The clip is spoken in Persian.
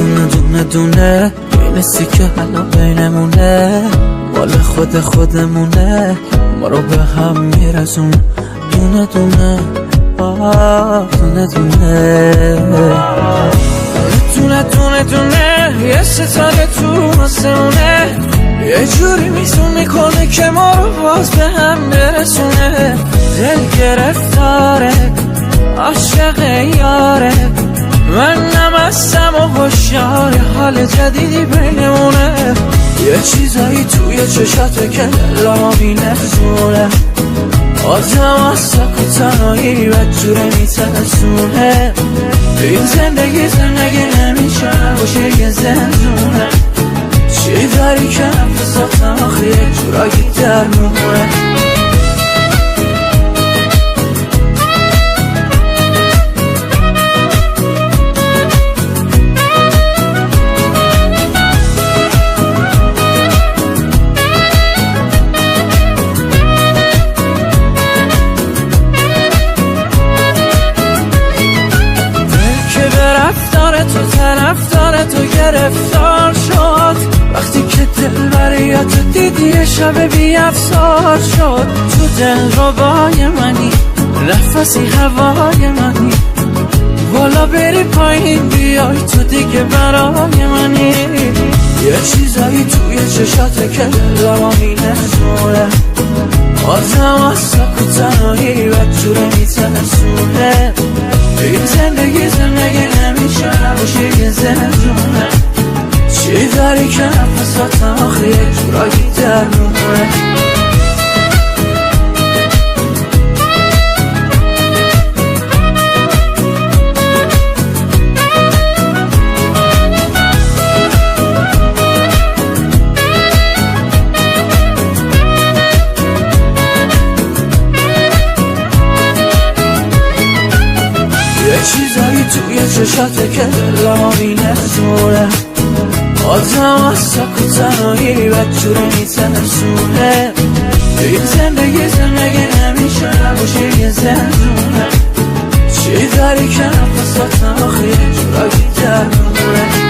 دونه دونه دونه بین سیکه حالا بینمونه، مال خودمونه، ما رو به هم میرسون. دونه دونه دونه دونه دونه دونه یه ستاره تو آسمونه، یه جوری میزون میکنه که ما رو باز به هم برسونه. دل گرفتاره عاشق یاره، من نمستم و هوشیار حال جدیدی بینمونه. یه چیزایی توی چشاته که دلمو مینزونه، آدم از سکو تنهایی بدجوره میترسونه. این زندگی نمیشه باشه یه زندونه، چی داری که نفساتم آخه یه جورایی درمونه. تو طرفدار تو گرفتار شد، وقتی که دل بریاتو دیدی یه شب بی افسار شد. تو دل ربای منی، نفسی هوای منی، بالا بری پایین بیای تو دیگه برای منی. یه چیزایی توی چشاته که دلمو مینزونه، آدم از سکو تنهایی بدجوره میترسونه. این زندگی نمیشه نباشه یه زندونه، چی داری که نفساتم آخه یه جورایی درمونه. یه چیزایی توی چشاته که دلمو مینزونه، آدم از سکو تنهایی بدجوره میترسونه. این زندگی نمیشه نباشه یه زندونه، چی داری که نفساتم آخه یه جورایی درمونه.